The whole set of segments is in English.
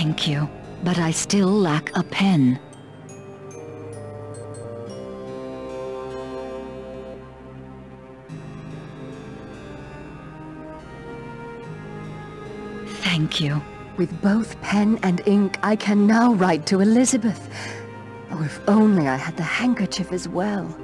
Thank you, but I still lack a pen. Thank you. With both pen and ink, I can now write to Elizabeth. Oh, if only I had the handkerchief as well.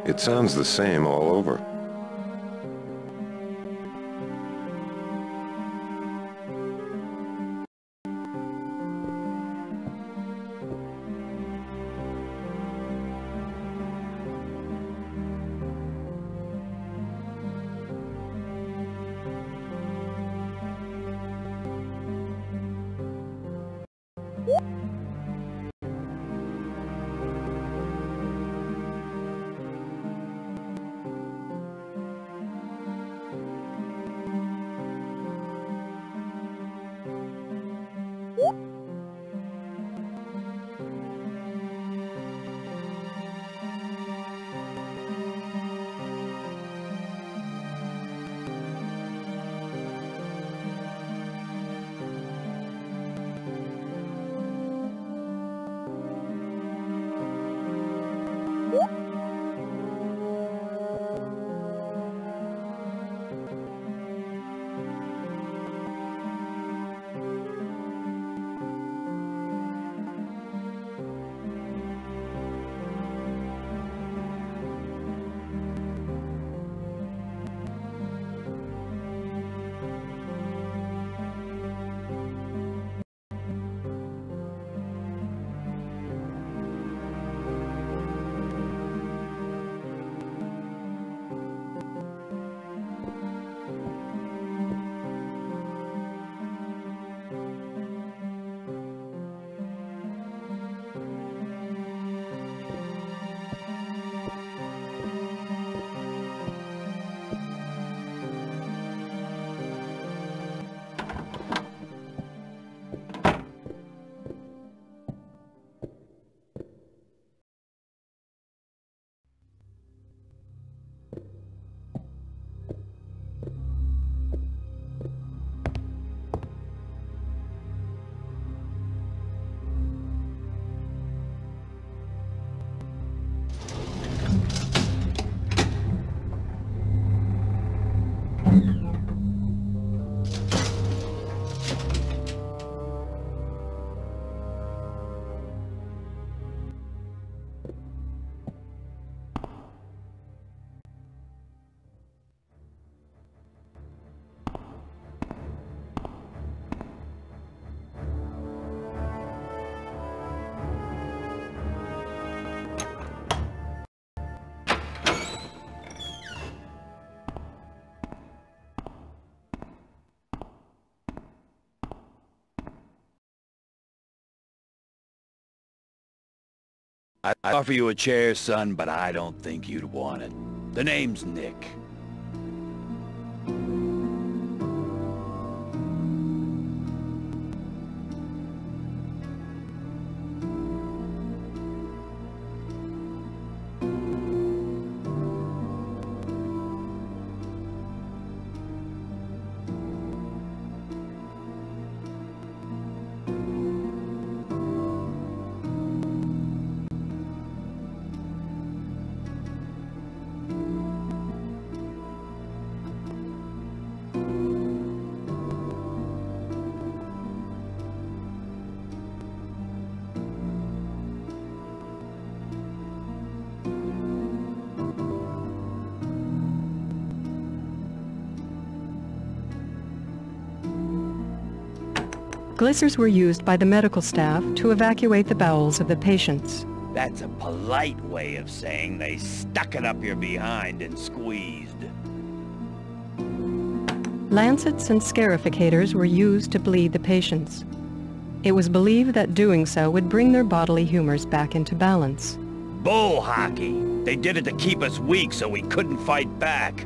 It sounds the same all over. I'd offer you a chair, son, but I don't think you'd want it. The name's Nick. Glissers were used by the medical staff to evacuate the bowels of the patients. That's a polite way of saying they stuck it up your behind and squeezed. Lancets and scarificators were used to bleed the patients. It was believed that doing so would bring their bodily humors back into balance. Bull hockey! They did it to keep us weak so we couldn't fight back.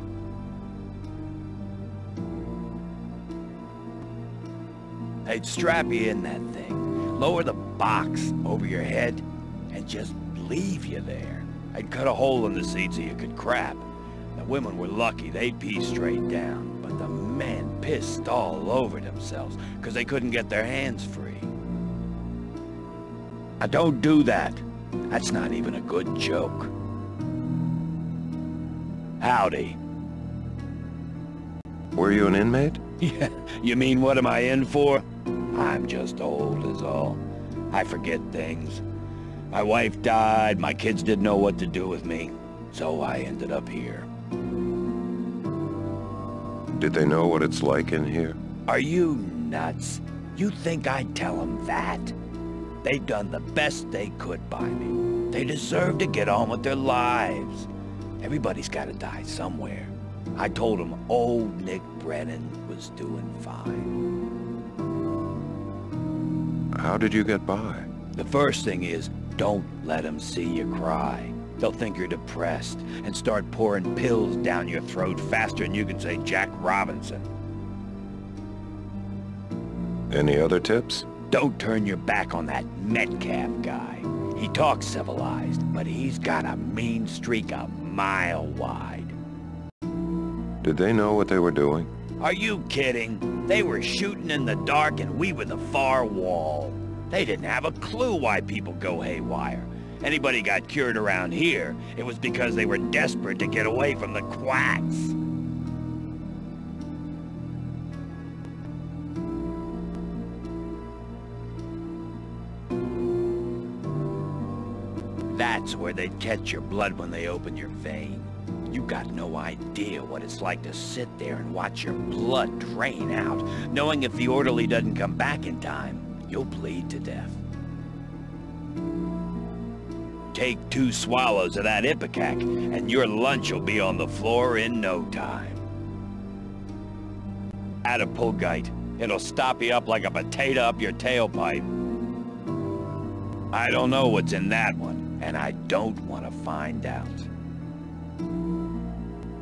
They'd strap you in that thing, lower the box over your head, and just leave you there. I'd cut a hole in the seat so you could crap. The women were lucky, they'd pee straight down, but the men pissed all over themselves because they couldn't get their hands free. Now don't do that. That's not even a good joke. Howdy. Were you an inmate? Yeah, you mean what am I in for? I'm just old is all. I forget things. My wife died, my kids didn't know what to do with me, so I ended up here. Did they know what it's like in here? Are you nuts? You think I'd tell them that? They've done the best they could by me. They deserve to get on with their lives. Everybody's gotta die somewhere. I told them old Nick Brennan was doing fine. How did you get by? The first thing is, don't let them see you cry. They'll think you're depressed and start pouring pills down your throat faster than you can say Jack Robinson. Any other tips? Don't turn your back on that Metcalf guy. He talks civilized, but he's got a mean streak a mile wide. Did they know what they were doing? Are you kidding? They were shooting in the dark and we were the far wall. They didn't have a clue why people go haywire. Anybody got cured around here, it was because they were desperate to get away from the quacks. That's where they'd catch your blood when they open your vein. You got no idea what it's like to sit there and watch your blood drain out, knowing if the orderly doesn't come back in time, you'll bleed to death. Take 2 swallows of that ipecac, and your lunch will be on the floor in no time. Add a pulgite. It'll stop you up like a potato up your tailpipe. I don't know what's in that one, and I don't want to find out.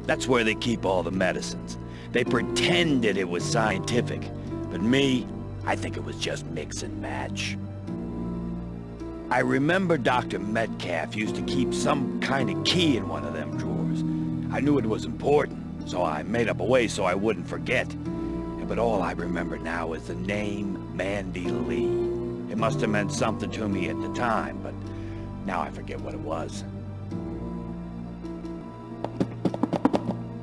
That's where they keep all the medicines. They pretended it was scientific, but me, I think it was just mix and match. I remember Dr. Metcalf used to keep some kind of key in one of them drawers. I knew it was important, so I made up a way so I wouldn't forget. But all I remember now is the name Mandy Lee. It must have meant something to me at the time, but now I forget what it was.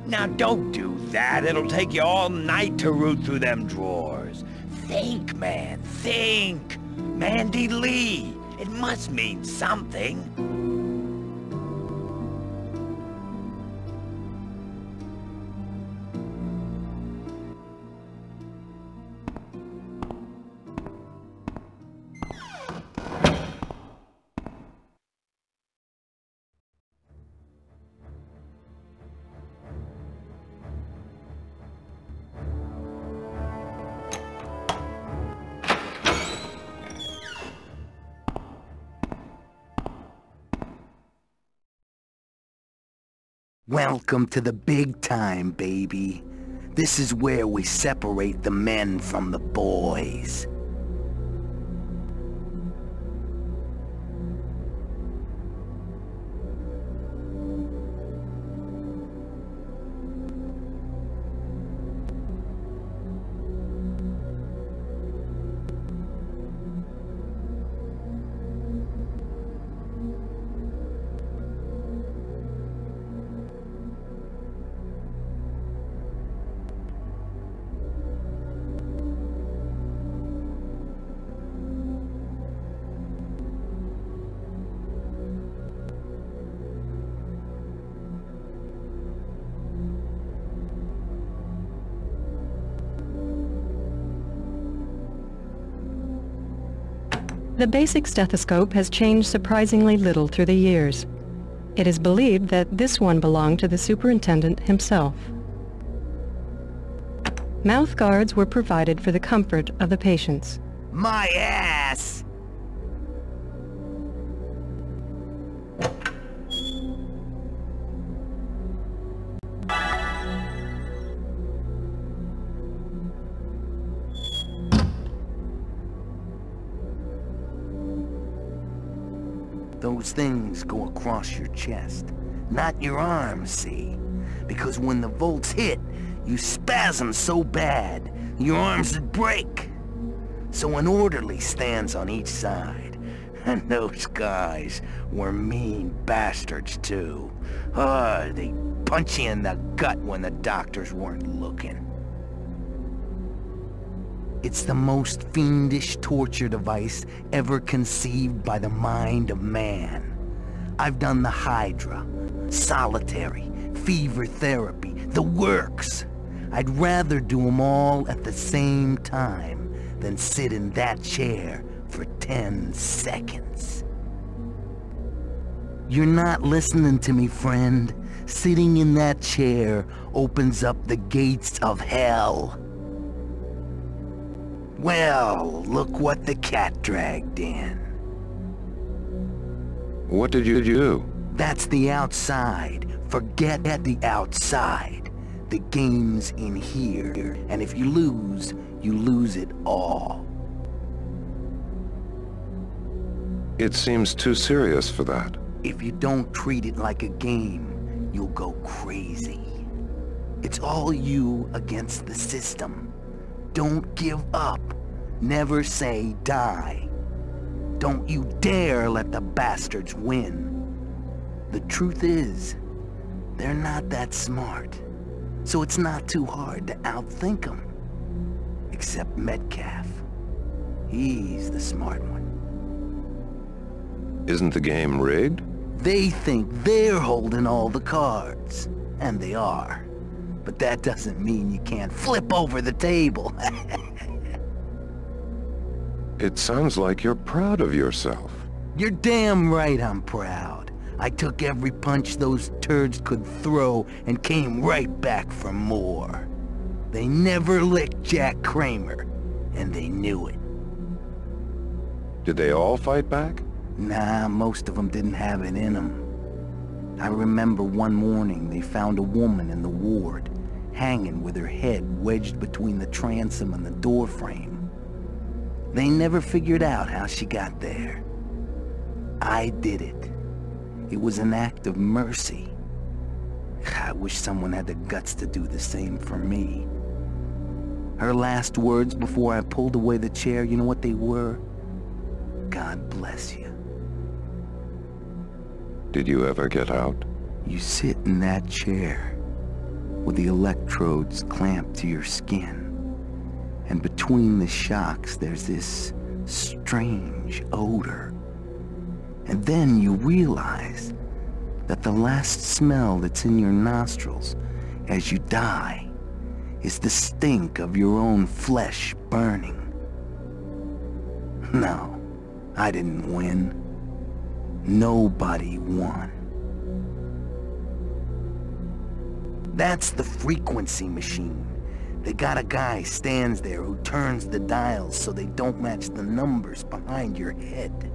Now don't do that. It'll take you all night to root through them drawers. Think, man, think. Mandy Lee. It must mean something. Welcome to the big time, baby. This is where we separate the men from the boys. The basic stethoscope has changed surprisingly little through the years. It is believed that this one belonged to the superintendent himself. Mouth guards were provided for the comfort of the patients. My ass! Those things go across your chest, not your arms, see? Because when the volts hit, you spasm so bad, your arms would break. So an orderly stands on each side. And those guys were mean bastards, too. They punch you in the gut when the doctors weren't looking. It's the most fiendish torture device ever conceived by the mind of man. I've done the Hydra, solitary, fever therapy, the works. I'd rather do them all at the same time than sit in that chair for 10 seconds. You're not listening to me, friend. Sitting in that chair opens up the gates of hell. Well, look what the cat dragged in. What did you do? That's the outside. Forget the outside. The game's in here. And if you lose it all. It seems too serious for that. If you don't treat it like a game, you'll go crazy. It's all you against the system. Don't give up. Never say die. Don't you dare let the bastards win. The truth is, they're not that smart. So it's not too hard to outthink them. Except Metcalf. He's the smart one. Isn't the game rigged? They think they're holding all the cards. And they are. But that doesn't mean you can't flip over the table. It sounds like you're proud of yourself. You're damn right I'm proud. I took every punch those turds could throw and came right back for more. They never licked Jack Kramer, and they knew it. Did they all fight back? Nah, most of them didn't have it in them. I remember one morning they found a woman in the ward, hanging with her head wedged between the transom and the doorframe. They never figured out how she got there. I did it. It was an act of mercy. I wish someone had the guts to do the same for me. Her last words before I pulled away the chair, you know what they were? God bless you. Did you ever get out? You sit in that chair with the electrodes clamped to your skin. And between the shocks, there's this strange odor. And then you realize that the last smell that's in your nostrils as you die is the stink of your own flesh burning. No, I didn't win. Nobody won. That's the frequency machine. They got a guy stands there who turns the dials so they don't match the numbers behind your head.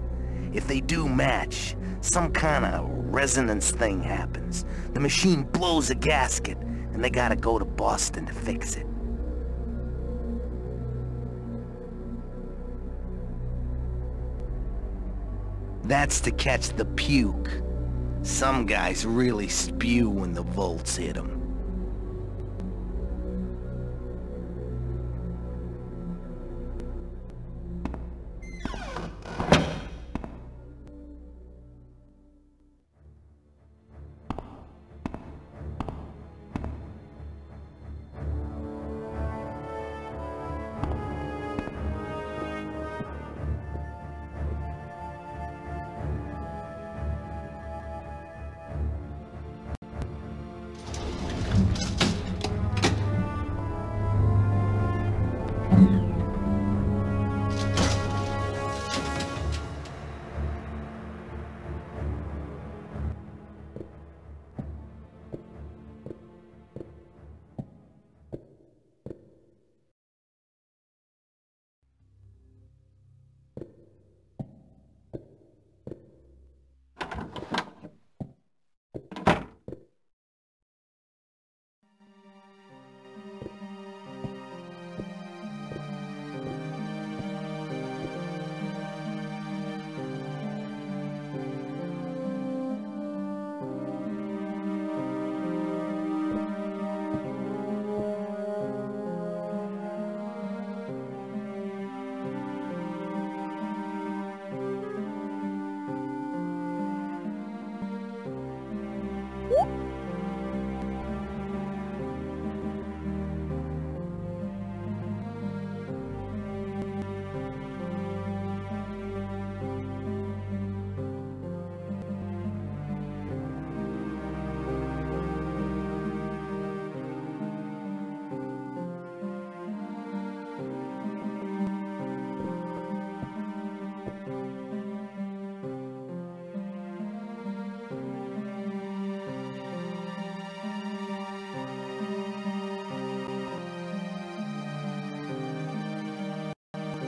If they do match, some kind of resonance thing happens. the machine blows a gasket, and they gotta go to Boston to fix it. That's to catch the puke. Some guys really spew when the volts hit them.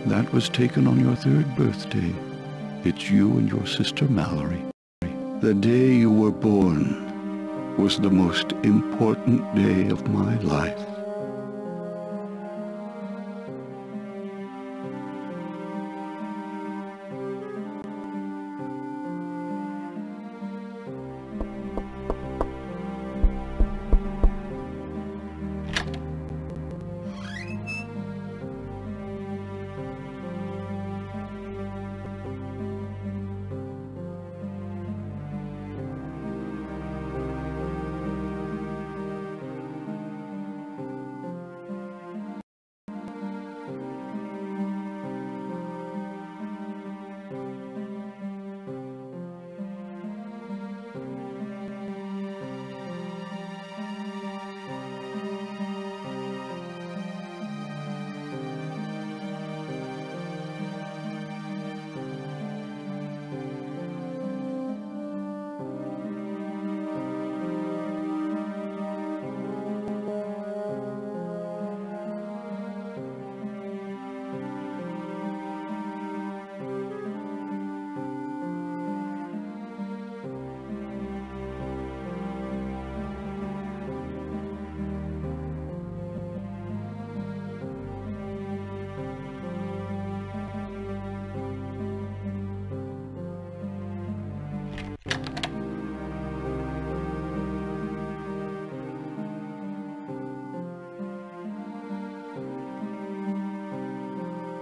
That was taken on your 3rd birthday. It's you and your sister Mallory. The day you were born was the most important day of my life.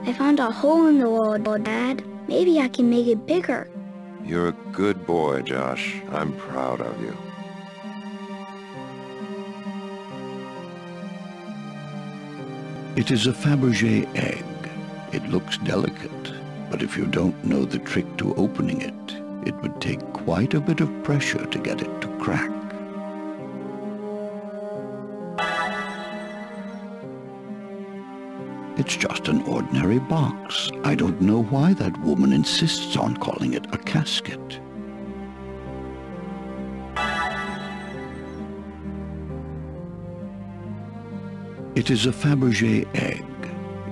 I found a hole in the wall, Dad. Maybe I can make it bigger. You're a good boy, Josh. I'm proud of you. It is a Fabergé egg. It looks delicate, but if you don't know the trick to opening it, it would take quite a bit of pressure to get it to crack. It's just an ordinary box. I don't know why that woman insists on calling it a casket. It is a Fabergé egg.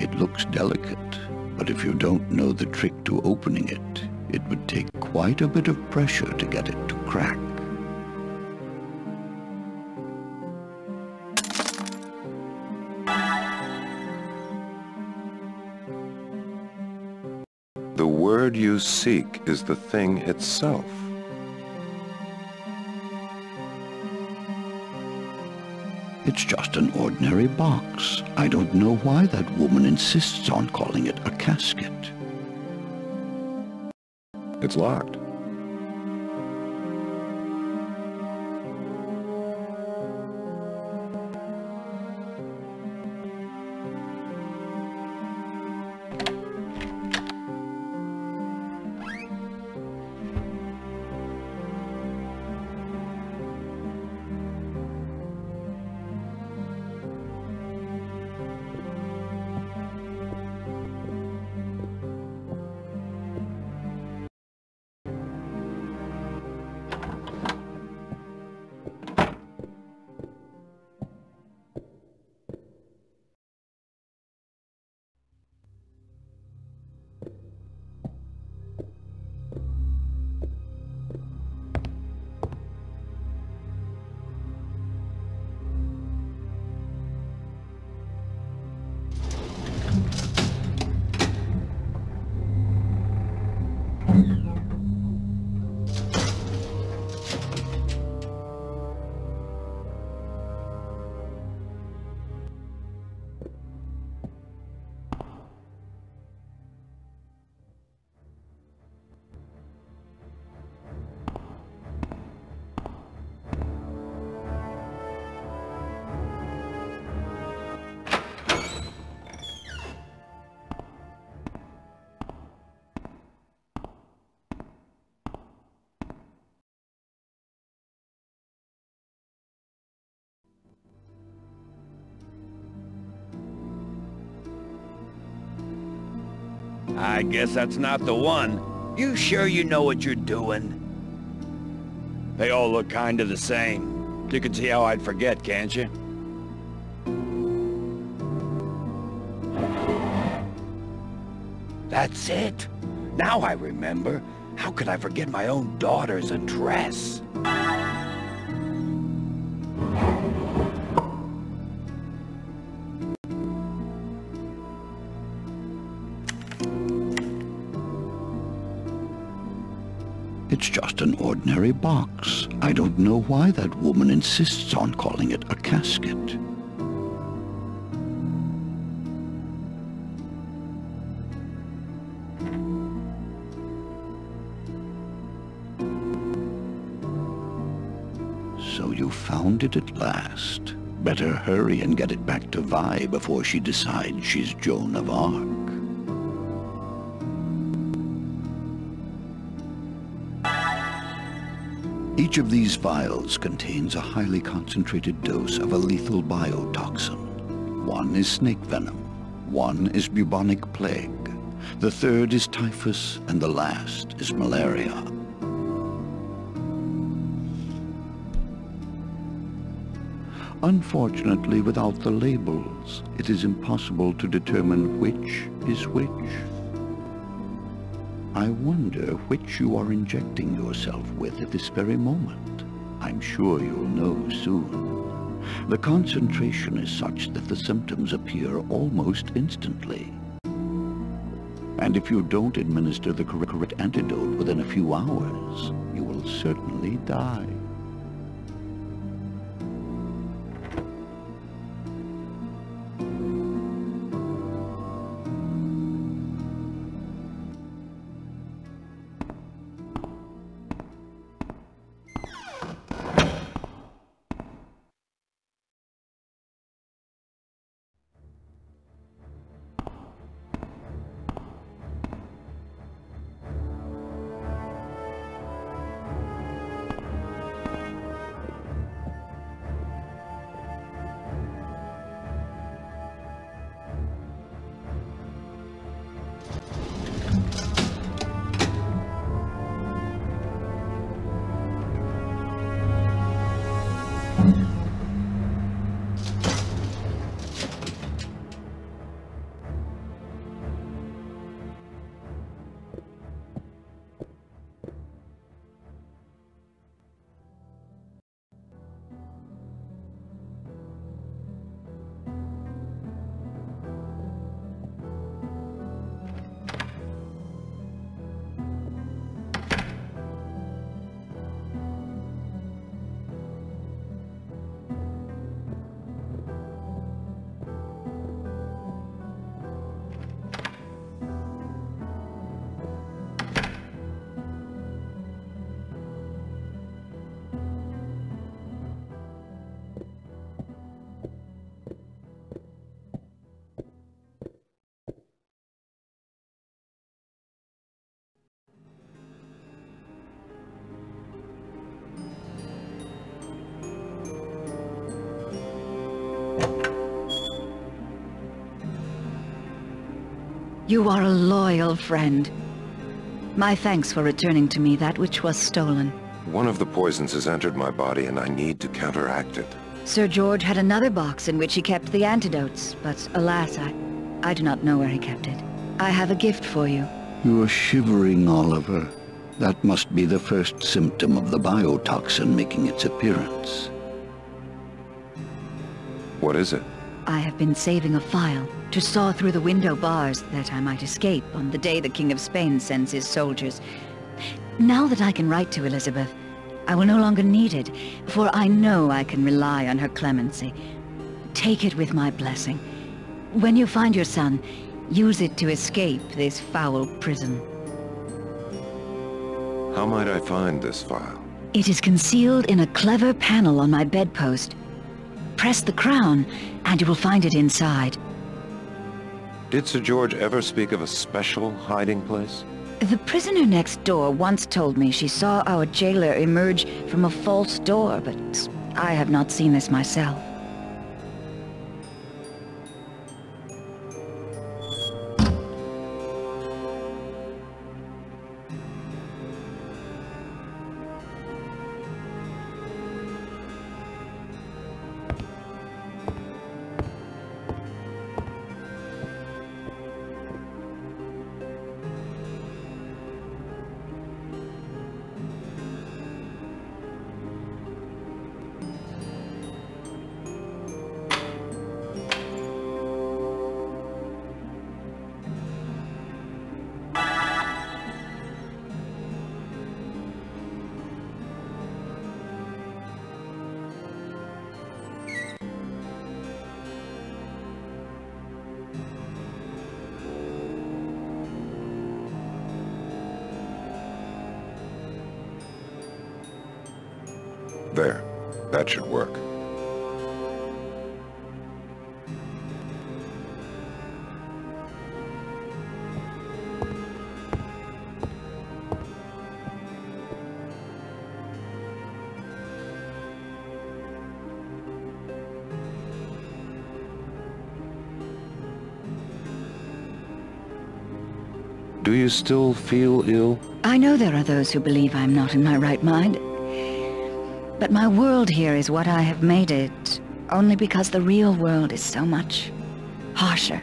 It looks delicate, but if you don't know the trick to opening it, it would take quite a bit of pressure to get it to crack. word you seek is the thing itself. It's just an ordinary box. I don't know why that woman insists on calling it a casket. It's locked. I guess that's not the one. You sure you know what you're doing? They all look kinda the same. You can see how I'd forget, can't you? That's it. Now I remember. How could I forget my own daughter's address? It's just an ordinary box. I don't know why that woman insists on calling it a casket. So you found it at last. Better hurry and get it back to Vi before she decides she's Joan of Arc. Each of these vials contains a highly concentrated dose of a lethal biotoxin. One is snake venom, one is bubonic plague, the third is typhus, and the last is malaria. Unfortunately, without the labels, it is impossible to determine which is which. I wonder which you are injecting yourself with at this very moment. I'm sure you'll know soon. The concentration is such that the symptoms appear almost instantly. And if you don't administer the correct antidote within a few hours, you will certainly die. You are a loyal friend. My thanks for returning to me that which was stolen. One of the poisons has entered my body and I need to counteract it. Sir George had another box in which he kept the antidotes, but alas, I do not know where he kept it. I have a gift for you. You are shivering, Oliver. That must be the first symptom of the biotoxin making its appearance. What is it? I have been saving a file to saw through the window bars that I might escape on the day the King of Spain sends his soldiers. Now that I can write to Elizabeth, I will no longer need it, for I know I can rely on her clemency. Take it with my blessing. When you find your son, use it to escape this foul prison. How might I find this file? It is concealed in a clever panel on my bedpost. Press the crown, and you will find it inside. Did Sir George ever speak of a special hiding place? The prisoner next door once told me she saw our jailer emerge from a false door, but I have not seen this myself. There. That should work. Do you still feel ill? I know there are those who believe I'm not in my right mind. But my world here is what I have made it, only because the real world is so much harsher.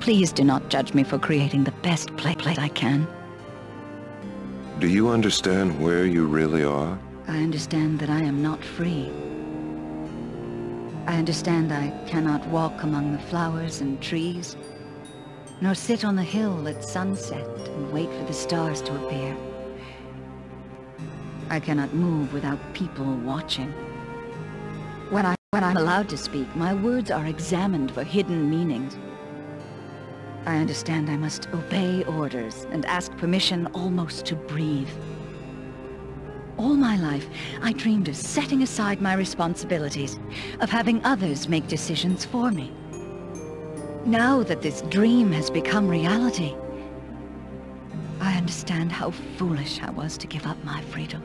Please do not judge me for creating the best place I can. Do you understand where you really are? I understand that I am not free. I understand I cannot walk among the flowers and trees, nor sit on the hill at sunset and wait for the stars to appear. I cannot move without people watching. When I'm allowed to speak, my words are examined for hidden meanings. I understand I must obey orders and ask permission almost to breathe. All my life, I dreamed of setting aside my responsibilities, of having others make decisions for me. Now that this dream has become reality, I understand how foolish I was to give up my freedom.